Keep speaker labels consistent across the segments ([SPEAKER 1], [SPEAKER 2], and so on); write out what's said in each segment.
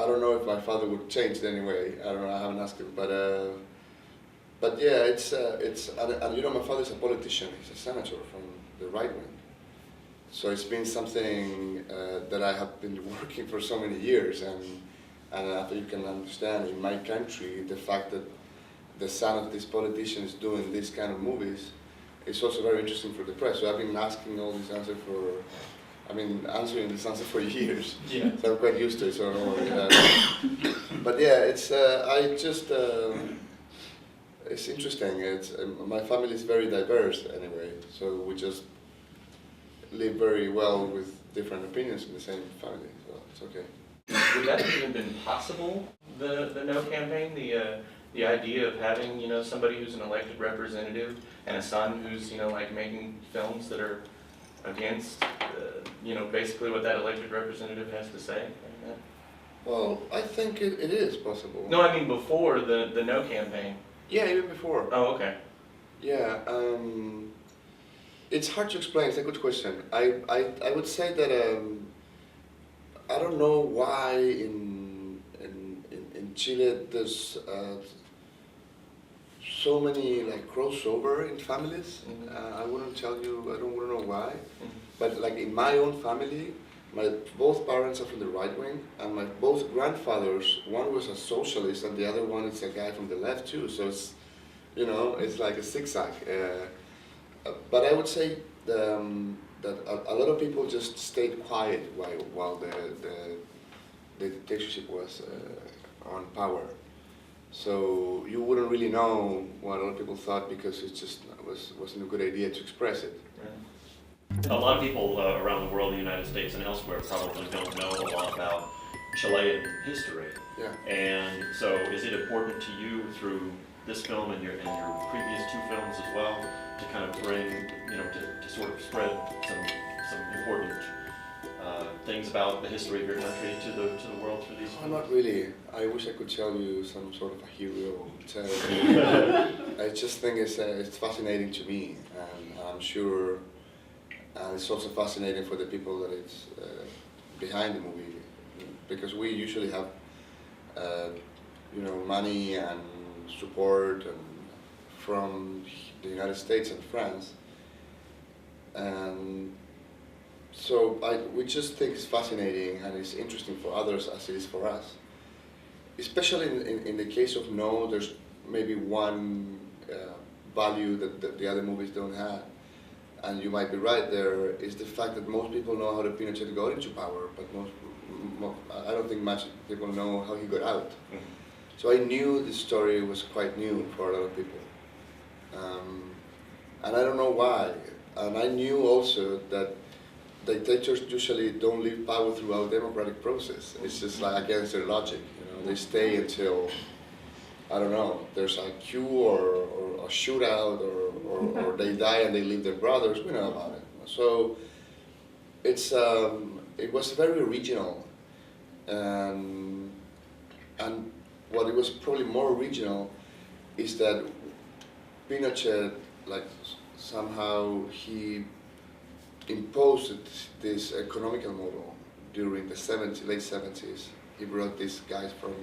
[SPEAKER 1] don't know if my father would change it anyway. I don't know. I haven't asked him, but yeah, it's and you know, my father's a politician. He's a senator from the right wing. So it's been something that I have been working for so many years, and I think you can understand in my country the fact that the son of this politician is doing this kind of movies is also very interesting for the press. So I've been asking all these answers answering this answer for years.
[SPEAKER 2] Yeah.
[SPEAKER 1] So I'm quite used to it. So, but yeah, it's it's interesting. It's my family is very diverse anyway, so we just live very well with different opinions in the same family, so it's okay.
[SPEAKER 2] Would that have even been possible, the No campaign, the idea of having, you know, somebody who's an elected representative and a son who's, you know, like making films that are against, you know, basically what that elected representative has to say?
[SPEAKER 1] Well, I think it is possible.
[SPEAKER 2] No, I mean before the No campaign.
[SPEAKER 1] Yeah, even before.
[SPEAKER 2] Oh, okay.
[SPEAKER 1] Yeah, it's hard to explain. It's a good question. I would say that I don't know why in Chile there's so many like crossover in families.
[SPEAKER 2] Mm-hmm.
[SPEAKER 1] I wouldn't tell you. I don't want to know why.
[SPEAKER 2] Mm-hmm.
[SPEAKER 1] But like in my own family, both parents are from the right wing, and my both grandfathers. One was a socialist, and the other one is a guy from the left too. So it's, you know, it's like a zigzag. But I would say that a lot of people just stayed quiet while the dictatorship was on power. So you wouldn't really know what a lot of people thought because it just wasn't a good idea to express it.
[SPEAKER 2] Right.
[SPEAKER 3] A lot of people around the world, the United States and elsewhere, probably don't know a lot about Chilean history.
[SPEAKER 1] Yeah.
[SPEAKER 3] And so is it important to you through this film and your previous two films as well to kind of bring, you know, to sort of spread some important things about the history of your country to the world through these films?
[SPEAKER 1] Not really. I wish I could tell you some sort of a hero tale. I just think it's fascinating to me, and I'm sure it's also fascinating for the people that it's behind the movie, because we usually have money and support and from the United States and France, and so we just think it's fascinating and it's interesting for others as it is for us. Especially in the case of No, there's maybe one value that the other movies don't have, and you might be right there, is the fact that most people know how the Pinochet got into power, but I don't think much people know how he got out. Mm-hmm. So I knew this story was quite new for a lot of people. And I don't know why. And I knew also that dictators usually don't leave power throughout democratic process. It's just like against their logic. You know, they stay until, I don't know, there's a coup or a shootout or they die and they leave their brothers. We know about it. So it was very original, and what it was probably more original is that Pinochet, like, somehow he imposed this economical model during the late 70s. He brought these guys from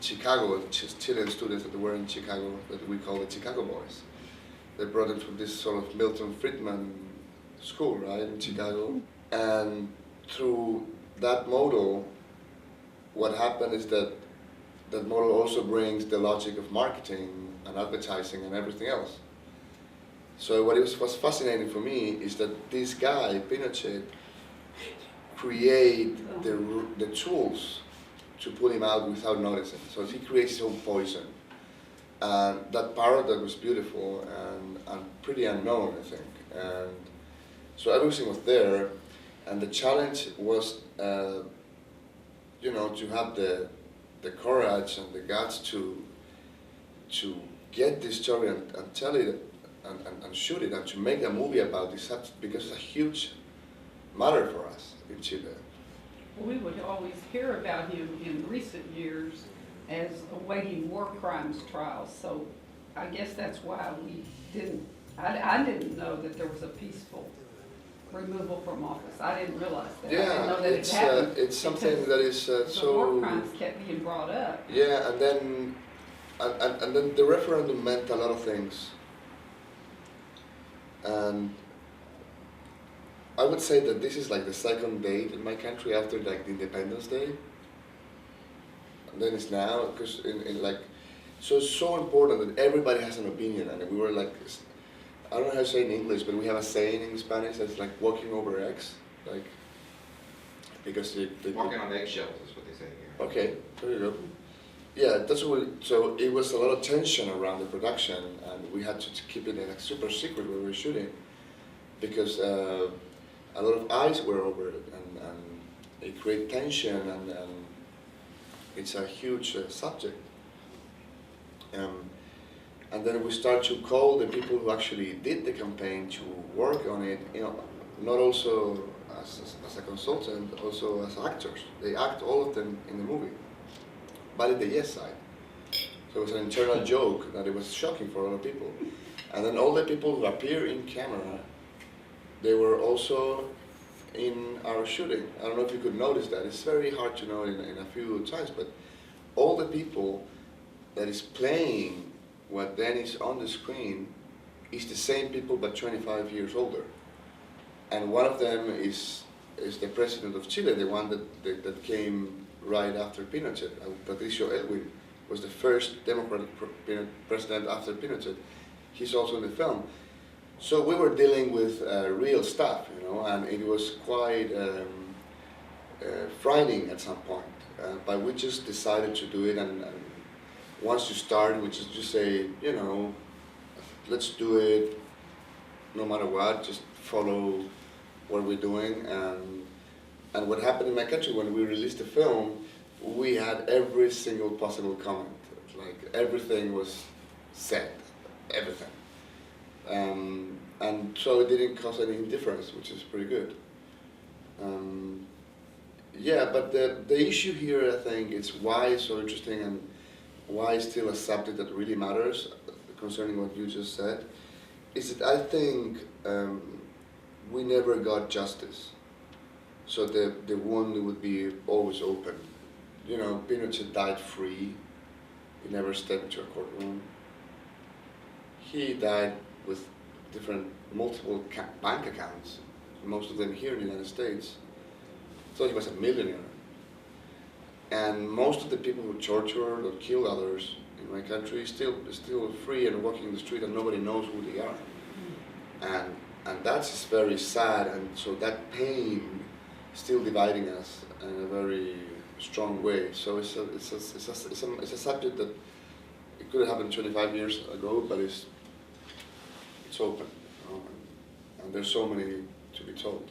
[SPEAKER 1] Chicago, Chilean students that were in Chicago, that we call the Chicago Boys. They brought them from this sort of Milton Friedman school, right, in Chicago. And through that model, what happened is that that model also brings the logic of marketing and advertising and everything else. So what was fascinating for me is that this guy, Pinochet, create the tools to pull him out without noticing. So he creates his own poison. And that paradox was beautiful and pretty unknown, I think. And so everything was there, and the challenge was, to have the courage and the guts to get this story and tell it and shoot it and to make a movie about this subject, because it's a huge matter for us in Chile.
[SPEAKER 4] We would always hear about him in recent years as awaiting war crimes trials, so I guess that's why we didn't, I didn't know that there was a peaceful removal from office. I didn't realize that. I didn't
[SPEAKER 1] Yeah,
[SPEAKER 4] know that it happened.
[SPEAKER 1] it's something
[SPEAKER 4] because
[SPEAKER 1] that is
[SPEAKER 4] the
[SPEAKER 1] so.
[SPEAKER 4] war crimes kept being brought up.
[SPEAKER 1] Yeah, and then the referendum meant a lot of things. And I would say that this is like the second date in my country after like the Independence Day. And then it's now, because in like, so it's so important that everybody has an opinion. And we were like, I don't know how to say it in English, but we have a saying in Spanish that's like walking over eggs. Like, because they
[SPEAKER 5] Walking on eggshells is what they say here.
[SPEAKER 1] Okay, there you go. Yeah, that's what. So it was a lot of tension around the production, and we had to keep it like super secret when we were shooting, because a lot of eyes were over it, and it created tension, and it's a huge subject. And then we start to call the people who actually did the campaign to work on it. You know, not also as a consultant, also as actors. They act, all of them, in the movie, but in the yes side. So it was an internal joke that it was shocking for a lot of people. And then all the people who appear in camera, they were also in our shooting. I don't know if you could notice that. It's very hard to know in a few times, but all the people that is playing what then is on the screen is the same people but 25 years older. And one of them is the president of Chile, the one that came right after Pinochet. Patricio Elwin was the first Democratic president after Pinochet. He's also in the film. So we were dealing with real stuff, you know, and it was quite frightening at some point. But we just decided to do it, and once you start, we just say, you know, let's do it no matter what, just follow what we're doing. And what happened in my country, when we released the film, we had every single possible comment. Like, everything was said, everything. And so it didn't cause any indifference, which is pretty good. Yeah, but the issue here, I think, is why it's so interesting and why it's still a subject that really matters, concerning what you just said, is that I think we never got justice. So the wound would be always open. You know, Pinochet died free. He never stepped into a courtroom. He died with multiple bank accounts, most of them here in the United States. So he was a millionaire. And most of the people who tortured or killed others in my country still free and walking in the street, and nobody knows who they are. And that's very sad, and so that pain is still dividing us in a very strong way. So it's a subject that it could have happened 25 years ago, but it's open, you know, and there's so many to be told.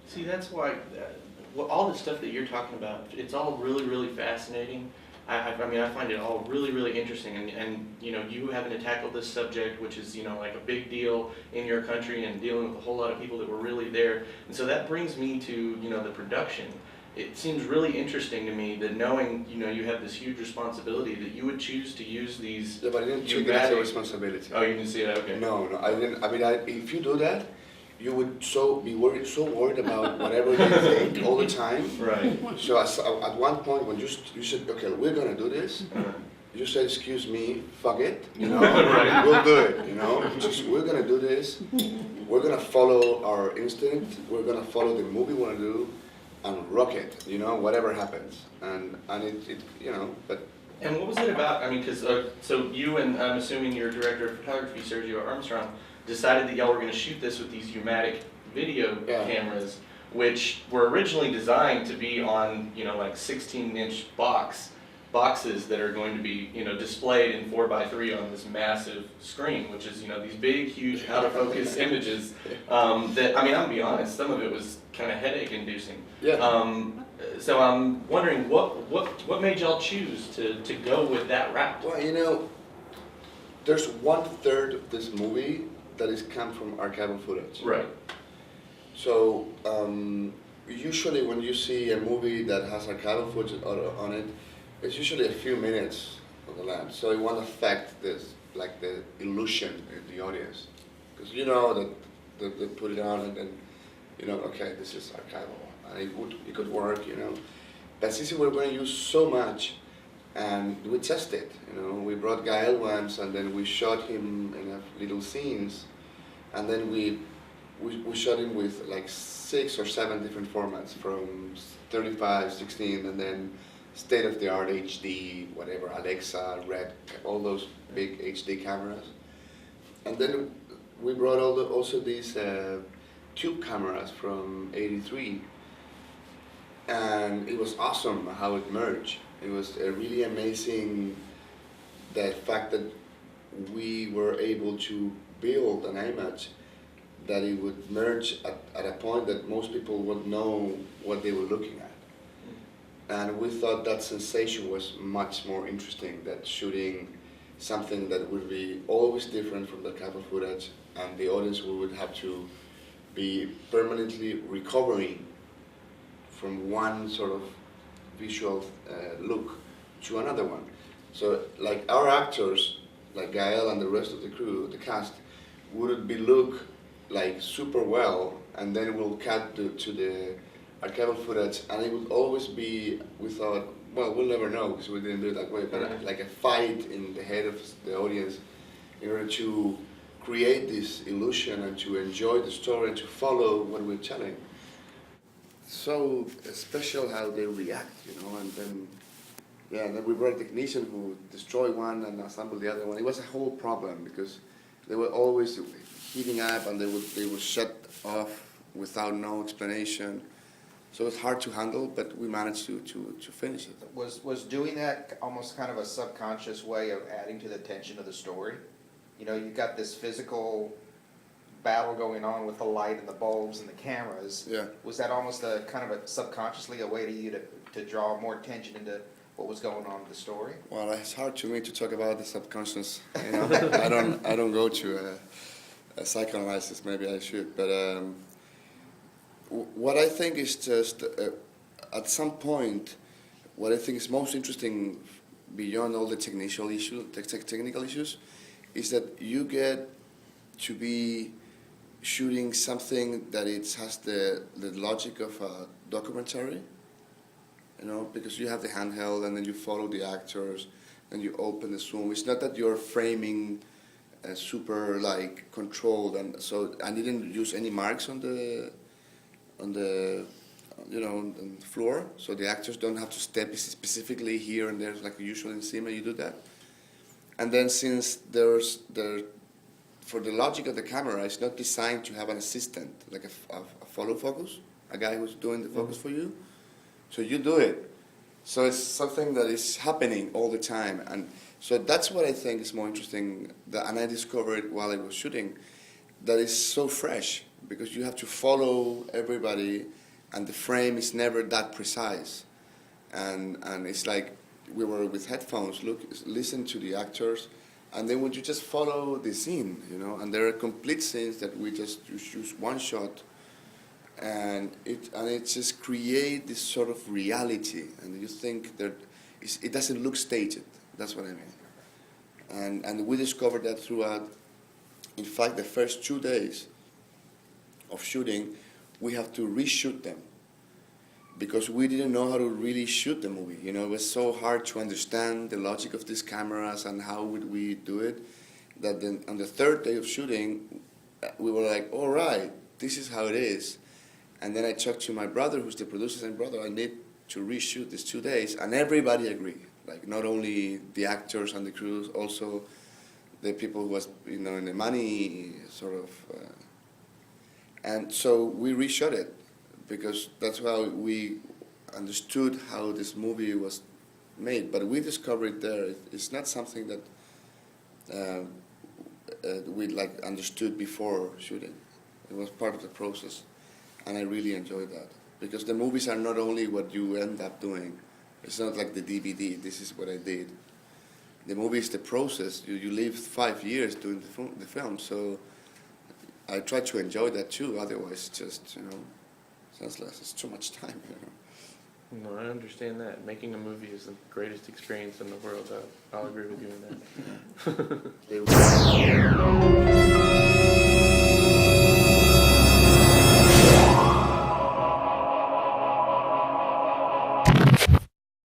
[SPEAKER 2] See, that's why, well, all the stuff that you're talking about, it's all really, really fascinating. I mean, I find it all really, really interesting, and you know, you having to tackle this subject, which is, you know, like a big deal in your country, and dealing with a whole lot of people that were really there. And so that brings me to, you know, the production. It seems really interesting to me that, knowing, you know, you have this huge responsibility, that you would choose to use these.
[SPEAKER 1] Yeah, but I didn't treat it as a responsibility.
[SPEAKER 2] Oh, you didn't see it? Okay.
[SPEAKER 1] No, I didn't. I mean, if you do that, you would be worried about whatever they think all the time.
[SPEAKER 2] Right.
[SPEAKER 1] So at one point when you said, okay, we're gonna do this, you said, excuse me, fuck it, you know,
[SPEAKER 2] Right.
[SPEAKER 1] We'll do it, you know, just we're gonna do this, we're gonna follow our instinct, we're gonna follow the movie we wanna do, and rock it, you know, whatever happens, and it you know, but.
[SPEAKER 2] And what was it about? I mean, because so you and I'm assuming your director of photography, Sergio Armstrong, decided that y'all were going to shoot this with these U-matic video cameras, which were originally designed to be on, you know, like 16-inch boxes that are going to be, you know, displayed in 4x3 on this massive screen, which is, you know, these big, huge, out of focus images. That, I mean, I'm gonna be honest, some of it was kind of headache-inducing.
[SPEAKER 1] Yeah.
[SPEAKER 2] So I'm wondering what made y'all choose to go with that route?
[SPEAKER 1] Well, you know, there's 1/3 of this movie that is come from archival footage.
[SPEAKER 2] Right.
[SPEAKER 1] So usually when you see a movie that has archival footage on it, it's usually a few minutes of the land. So it won't affect this, like the illusion in the audience, because you know that they put it on and then you know, okay, this is archival, and it could work, you know. But since we were going to use so much, and we tested, you know, we brought Gael once, and then we shot him in little scenes, and then we shot him with like 6 or 7 different formats, from 35, 16, and then state-of-the-art HD, whatever, Alexa, Red, all those big HD cameras. And then we brought also these tube cameras from '83, and it was awesome how it merged. It was really amazing, the fact that we were able to build an image that it would merge at a point that most people would know what they were looking at. And we thought that sensation was much more interesting than shooting something that would be always different from the type of footage, and the audience would have to be permanently recovering from one sort of visual look to another one. So like our actors, like Gael and the rest of the crew, the cast, would be look like super well, and then we'll cut to the archival footage, and it would always be, we thought, well, we'll never know because we didn't do it that way, but like a fight in the head of the audience in order to create this illusion and to enjoy the story and to follow what we're telling. So special how they react, you know, and then, yeah, then we brought a technician who destroyed one and assembled the other one. It was a whole problem because they were always heating up, and they would shut off without no explanation. So it's hard to handle, but we managed to finish it.
[SPEAKER 5] Was doing that almost kind of a subconscious way of adding to the tension of the story? You know, you got this physical battle going on with the light and the bulbs and the cameras.
[SPEAKER 1] Yeah.
[SPEAKER 5] Was that almost a kind of a subconsciously a way to you to draw more attention into what was going on in the story?
[SPEAKER 1] Well, it's hard to me to talk about the subconscious. You know, I don't go to a psychoanalysis. Maybe I should, but what I think is just at some point, what I think is most interesting beyond all the technical issues, is that you get to be shooting something that has the logic of a documentary, you know, because you have the handheld and then you follow the actors and you open the zoom. It's not that you're framing super like controlled, and so I didn't use any marks on the you know, on the floor, so the actors don't have to step specifically here and there like usually in cinema you do that. And then since for the logic of the camera, it's not designed to have an assistant, like a follow focus, a guy who's doing the focus for you. So you do it. So it's something that is happening all the time. And so that's what I think is more interesting, and I discovered while I was shooting, that is so fresh, because you have to follow everybody, and the frame is never that precise. And it's like we were with headphones, listen to the actors, and then would you just follow the scene, you know? And there are complete scenes that we just use one shot, and it just create this sort of reality, and you think that it doesn't look staged. That's what I mean. And we discovered that throughout. In fact, the first 2 days of shooting, we have to reshoot them because we didn't know how to really shoot the movie. You know, it was so hard to understand the logic of these cameras and how would we do it, that then on the 3rd day of shooting, we were like, all right, this is how it is. And then I talked to my brother, who's the producer, and brother, I need to reshoot these 2 days. And everybody agreed, like not only the actors and the crews, also the people who was, you know, in the money sort of, and so we reshot it because that's how we understood how this movie was made. But we discovered there it's not something that we like understood before shooting. It was part of the process, and I really enjoyed that because the movies are not only what you end up doing. It's not like the DVD. This is what I did. The movie is the process. You live 5 years doing the film, so I try to enjoy that too. Otherwise, it's just, you know, senseless. It's too much time, you know.
[SPEAKER 2] No, I understand that. Making a movie is the greatest experience in the world. I'll agree with you on that.